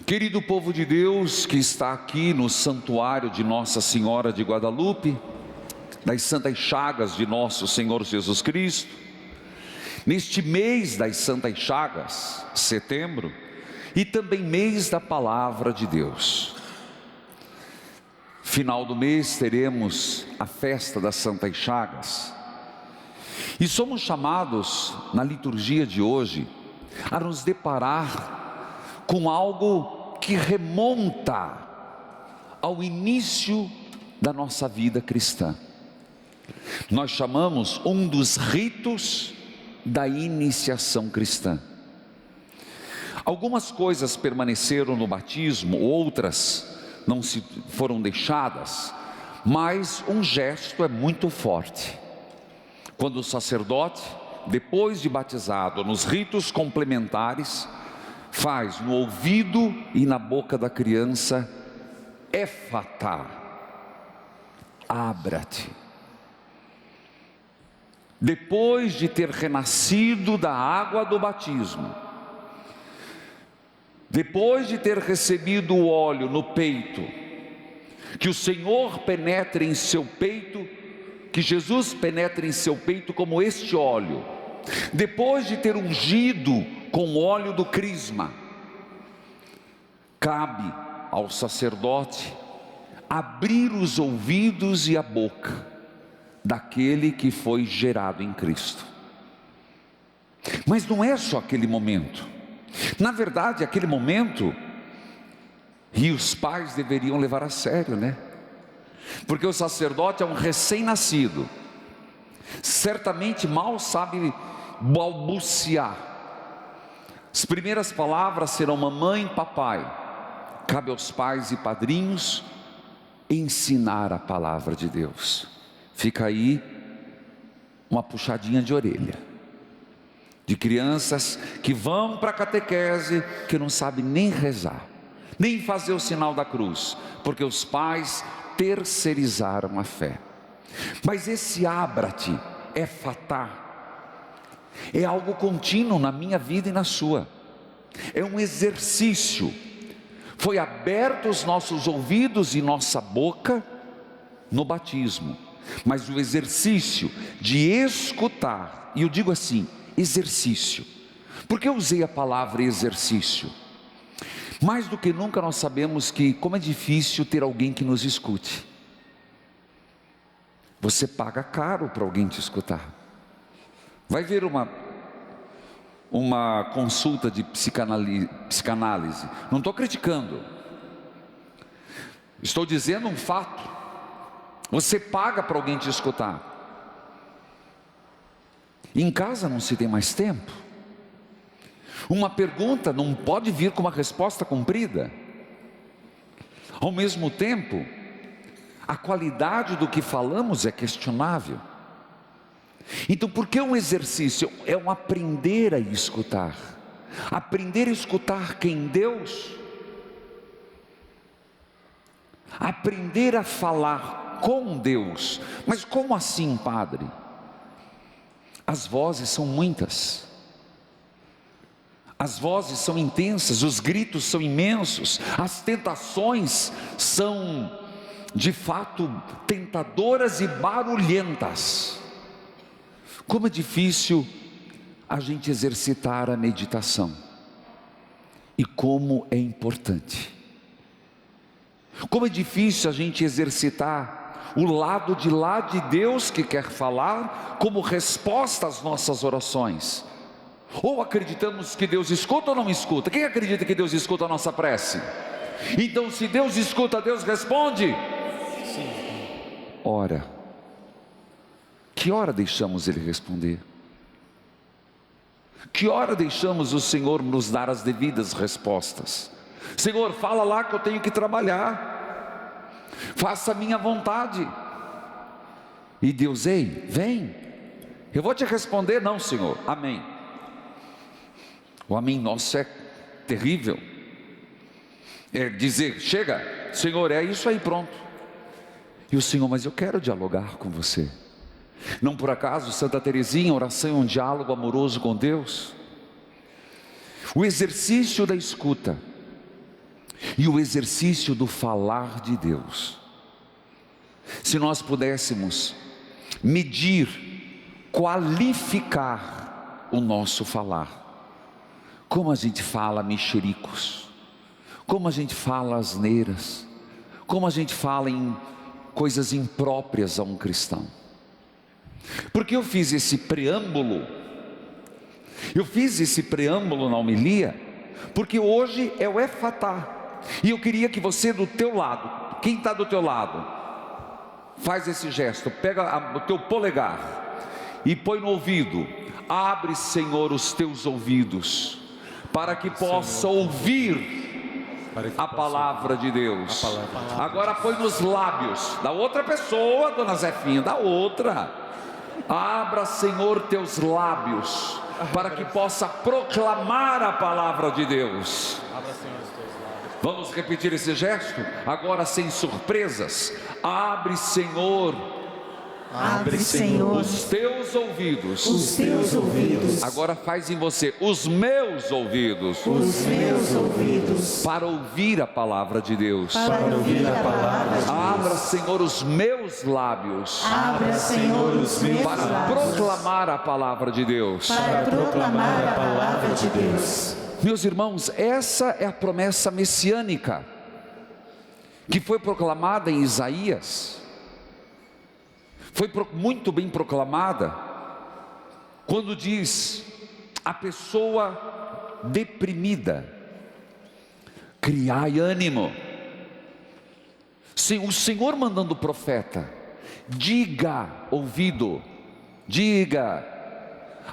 Querido povo de Deus que está aqui no santuário de Nossa Senhora de Guadalupe, das Santas Chagas de nosso Senhor Jesus Cristo, neste mês das Santas Chagas, setembro, e também mês da Palavra de Deus. Final do mês teremos a festa das Santas Chagas, e somos chamados na liturgia de hoje a nos deparar com algo que remonta ao início da nossa vida cristã. Nós chamamos um dos ritos da iniciação cristã. Algumas coisas permaneceram no batismo, outras não foram deixadas, mas um gesto é muito forte. Quando o sacerdote, depois de batizado, nos ritos complementares, faz no ouvido e na boca da criança, Éfatá, abra-te. Depois de ter renascido da água do batismo, depois de ter recebido o óleo no peito, que o Senhor penetre em seu peito, que Jesus penetre em seu peito como este óleo, depois de ter ungido com o óleo do crisma, cabe ao sacerdote abrir os ouvidos e a boca daquele que foi gerado em Cristo. Mas não é só aquele momento. Na verdade, aquele momento, e os pais deveriam levar a sério, né? Porque o sacerdote é um recém-nascido, certamente mal sabe balbuciar. As primeiras palavras serão mamãe e papai. Cabe aos pais e padrinhos ensinar a palavra de Deus. Fica aí uma puxadinha de orelha de crianças que vão para a catequese, que não sabem nem rezar, nem fazer o sinal da cruz, porque os pais terceirizaram a fé. Mas esse abra-te, Éfatá, é algo contínuo na minha vida e na sua. É um exercício. Foi aberto os nossos ouvidos e nossa boca no batismo, mas o exercício de escutar, e eu digo assim, exercício. Por que eu usei a palavra exercício? Mais do que nunca nós sabemos que como é difícil ter alguém que nos escute. Você paga caro para alguém te escutar. Vai ver uma consulta de psicanálise. Não estou criticando, estou dizendo um fato. Você paga para alguém te escutar. Em casa não se tem mais tempo. Uma pergunta não pode vir com uma resposta cumprida. Ao mesmo tempo, a qualidade do que falamos é questionável. Então, por que um exercício? É um aprender a escutar. Aprender a escutar quem? Deus. Aprender a falar com Deus. Mas como assim, padre? As vozes são muitas. As vozes são intensas, os gritos são imensos, as tentações são, de fato, tentadoras e barulhentas. Como é difícil a gente exercitar a meditação, e como é importante. Como é difícil a gente exercitar o lado de lá de Deus que quer falar como resposta às nossas orações. Ou acreditamos que Deus escuta ou não escuta? Quem acredita que Deus escuta a nossa prece? Então, se Deus escuta, Deus responde? Sim. Ora, que hora deixamos Ele responder? Que hora deixamos o Senhor nos dar as devidas respostas? Senhor, fala lá que eu tenho que trabalhar, faça a minha vontade. E Deus, ei, vem, eu vou te responder. Não, Senhor, amém. O amém nosso é terrível. É dizer, chega, Senhor, é isso aí, pronto. E o Senhor, mas eu quero dialogar com você. Não por acaso Santa Teresinha, oração é um diálogo amoroso com Deus. O exercício da escuta e o exercício do falar de Deus. Se nós pudéssemos medir, qualificar o nosso falar, como a gente fala mexericos, como a gente fala asneiras, como a gente fala em coisas impróprias a um cristão. Porque eu fiz esse preâmbulo na homilia, porque hoje é o Efatá, e eu queria que você do teu lado, quem está do teu lado, faz esse gesto, pega o teu polegar e põe no ouvido. Abre, Senhor, os teus ouvidos, para que possa ouvir a palavra de Deus. Agora põe nos lábios da outra pessoa, dona Zefinha, da outra. Abra, Senhor, teus lábios, para que possa proclamar a palavra de Deus. Vamos repetir esse gesto? Agora sem surpresas. Abre, Senhor. Abre, Senhor, os teus ouvidos. os teus ouvidos. Agora faz em você os meus ouvidos. Os meus ouvidos. Para ouvir a palavra de Deus. Para ouvir a palavra de Deus. Abra, Senhor, os meus lábios. Abra, Senhor, os meus para lábios. proclamar a palavra de Deus. Para proclamar a palavra de Deus. Meus irmãos, essa é a promessa messiânica que foi proclamada em Isaías. Foi muito bem proclamada quando diz: a pessoa deprimida, criai ânimo. Sim, o Senhor mandando o profeta, diga, ouvido, diga,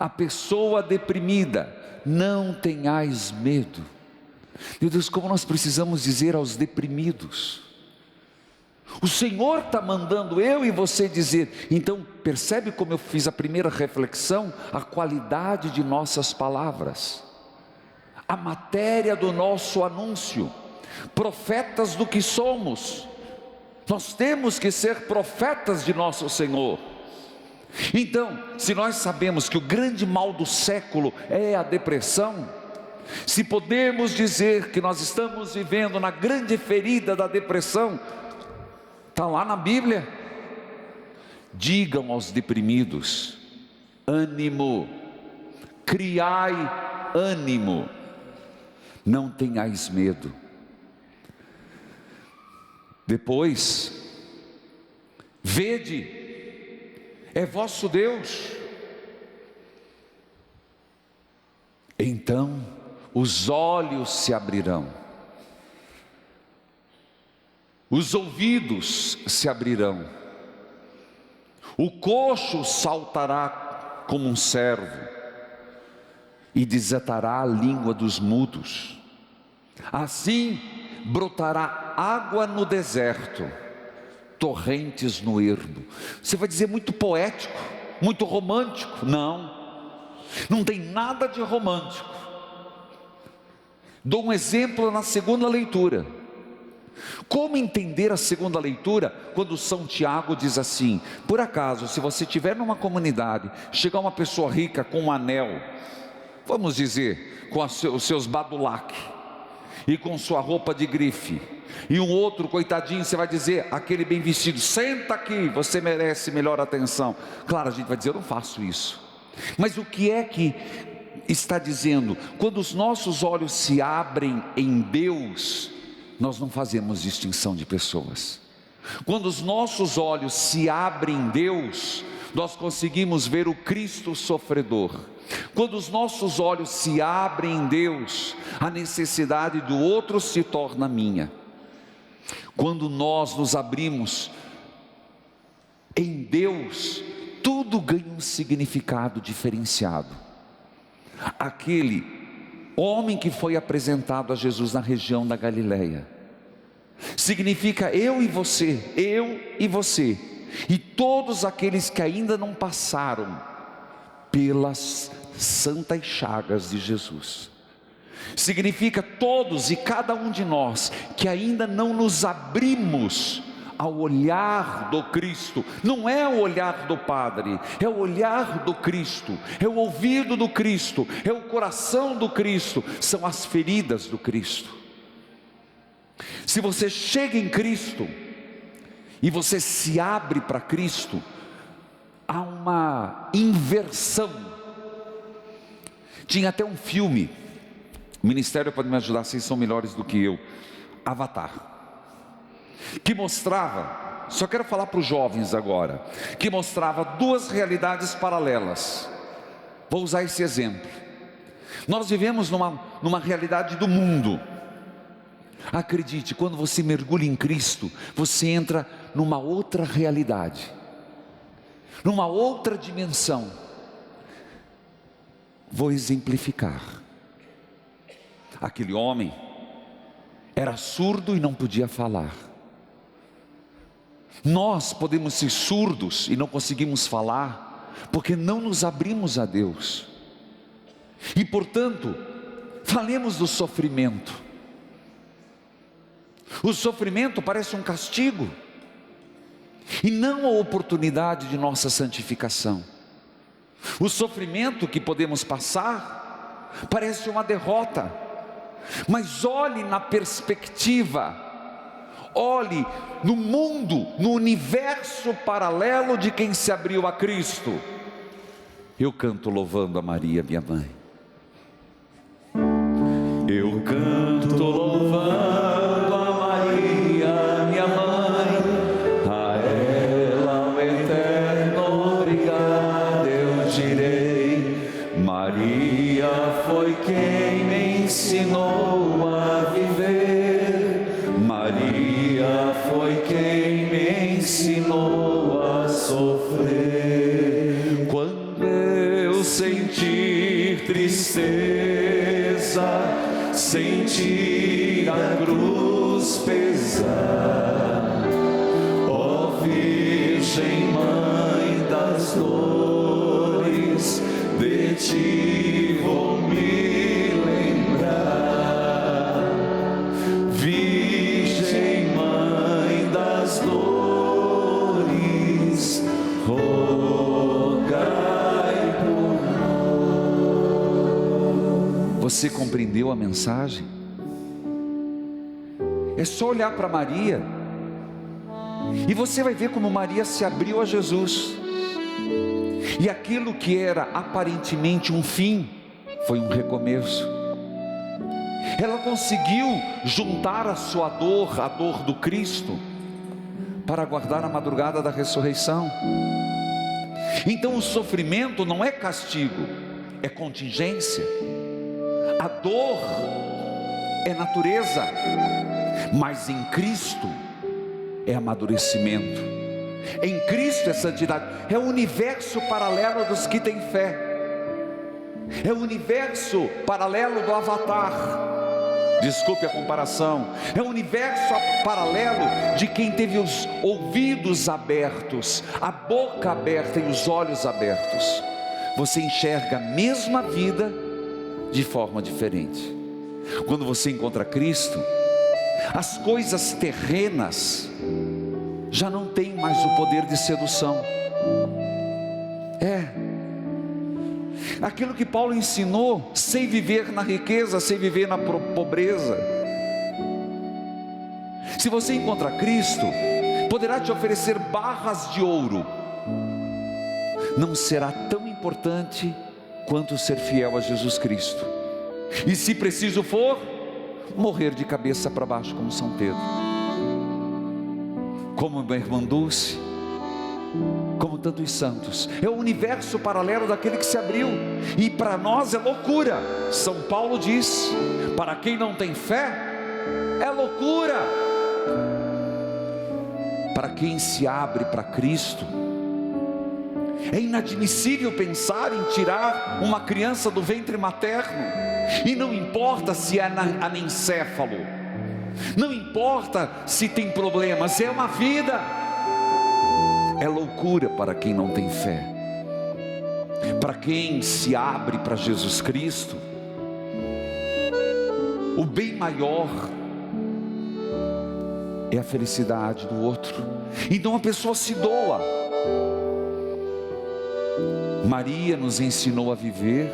a pessoa deprimida, não tenhais medo. Meu Deus, como nós precisamos dizer aos deprimidos. O Senhor está mandando eu e você dizer. Então percebe como eu fiz a primeira reflexão? A qualidade de nossas palavras, a matéria do nosso anúncio. Profetas do que somos, nós temos que ser profetas de nosso Senhor. Então, se nós sabemos que o grande mal do século é a depressão, se podemos dizer que nós estamos vivendo na grande ferida da depressão, está lá na Bíblia. Digam aos deprimidos: ânimo, criai ânimo, não tenhais medo. Depois, vede, é vosso Deus. Então os olhos se abrirão, os ouvidos se abrirão, o coxo saltará como um cervo e desatará a língua dos mudos. Assim brotará água no deserto, torrentes no ermo. Você vai dizer muito poético, muito romântico. Não tem nada de romântico. Dou um exemplo na segunda leitura. Como entender a segunda leitura quando São Tiago diz assim: por acaso, se você estiver numa comunidade, chegar uma pessoa rica com um anel, vamos dizer, com os seus badulac, e com sua roupa de grife, e um outro coitadinho, você vai dizer, aquele bem vestido, senta aqui, você merece melhor atenção. Claro, a gente vai dizer, eu não faço isso. Mas o que é que está dizendo? Quando os nossos olhos se abrem em Deus, nós não fazemos distinção de pessoas. Quando os nossos olhos se abrem em Deus, nós conseguimos ver o Cristo sofredor. Quando os nossos olhos se abrem em Deus, a necessidade do outro se torna minha. Quando nós nos abrimos em Deus, tudo ganha um significado diferenciado. Aquele homem que foi apresentado a Jesus na região da Galileia, significa eu e você, e todos aqueles que ainda não passaram pelas santas chagas de Jesus. Significa todos e cada um de nós que ainda não nos abrimos ao olhar do Cristo. Não é o olhar do Padre, é o olhar do Cristo, é o ouvido do Cristo, é o coração do Cristo, são as feridas do Cristo. Se você chega em Cristo e você se abre para Cristo, há uma inversão. Tinha até um filme, o Ministério pode me ajudar, vocês são melhores do que eu, Avatar, que mostrava, só quero falar para os jovens agora, que mostrava duas realidades paralelas. Vou usar esse exemplo. Nós vivemos numa realidade do mundo. Acredite, quando você mergulha em Cristo, você entra numa outra realidade, numa outra dimensão. Vou exemplificar. Aquele homem era surdo e não podia falar. Nós podemos ser surdos e não conseguimos falar, porque não nos abrimos a Deus. E portanto, falemos do sofrimento. O sofrimento parece um castigo, e não a oportunidade de nossa santificação. O sofrimento que podemos passar parece uma derrota, mas olhe na perspectiva, olhe no mundo, no universo paralelo de quem se abriu a Cristo. Eu canto louvando a Maria, minha mãe. Eu canto louvando a Maria, minha mãe. A ela o eterno obrigado eu direi. Maria foi quem me ensinou a viver. Maria foi quem me ensinou a sofrer. Quando eu sentir tristeza, sentir a cruz pesar, ó Virgem Mãe das dores, de ti vou me lembrar. Virgem Mãe das dores, rogai por nós. Você compreendeu a mensagem? É só olhar para Maria e você vai ver como Maria se abriu a Jesus, e aquilo que era aparentemente um fim foi um recomeço. Ela conseguiu juntar a sua dor, a dor do Cristo, para aguardar a madrugada da ressurreição. Então o sofrimento não é castigo, é contingência. A dor é natureza, mas em Cristo é amadurecimento. Em Cristo é santidade. É o universo paralelo dos que têm fé. É o universo paralelo do Avatar. Desculpe a comparação. É o universo paralelo de quem teve os ouvidos abertos, a boca aberta e os olhos abertos. Você enxerga a mesma vida de forma diferente. Quando você encontra Cristo, as coisas terrenas já não têm mais o poder de sedução. Aquilo que Paulo ensinou, sem viver na riqueza, sem viver na pobreza. Se você encontra Cristo, poderá te oferecer barras de ouro, não será tão importante quanto ser fiel a Jesus Cristo. E se preciso for, morrer de cabeça para baixo como São Pedro, como minha irmã Dulce, como tantos santos. É o universo paralelo daquele que se abriu, e para nós é loucura. São Paulo diz: para quem não tem fé, é loucura. Para quem se abre para Cristo, é inadmissível pensar em tirar uma criança do ventre materno. E não importa se é anencéfalo, não importa se tem problemas, é uma vida. É loucura para quem não tem fé. Para quem se abre para Jesus Cristo, o bem maior é a felicidade do outro. Então a pessoa se doa. Maria nos ensinou a viver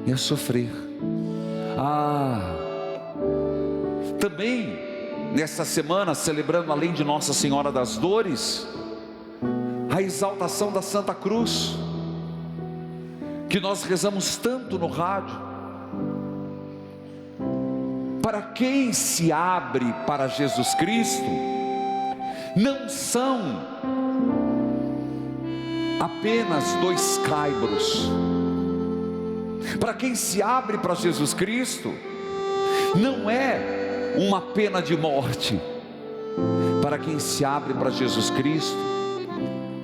e a sofrer. Também nessa semana, celebrando além de Nossa Senhora das Dores, a exaltação da Santa Cruz, que nós rezamos tanto no rádio. Para quem se abre para Jesus Cristo, não são apenas 2 caibros. Para quem se abre para Jesus Cristo, não é uma pena de morte. Para quem se abre para Jesus Cristo,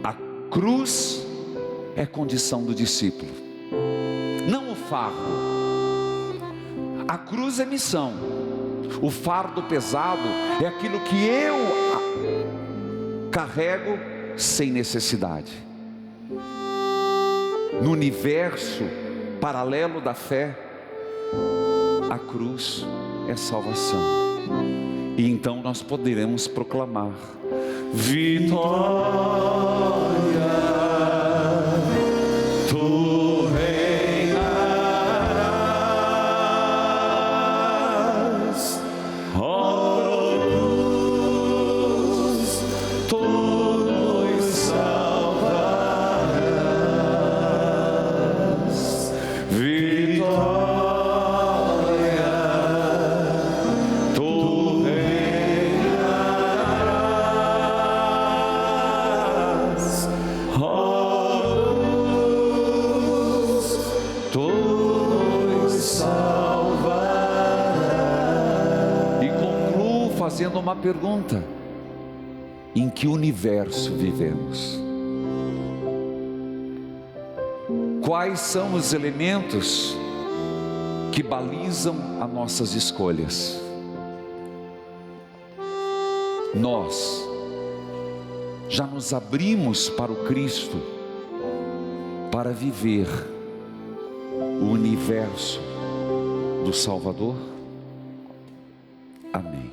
a cruz é condição do discípulo, não o fardo. A cruz é missão, o fardo pesado é aquilo que eu carrego sem necessidade. No universo paralelo da fé, a cruz é salvação. E então nós poderemos proclamar: vitória, tu reinarás, ó cruz, tu nos salvarás. Vitória, tu reinarás, ó cruz, tu nos salvarás. E concluo fazendo uma pergunta: em que universo vivemos? Quais são os elementos que balizam as nossas escolhas? Nós já nos abrimos para o Cristo, para viver o universo do Salvador? Amém.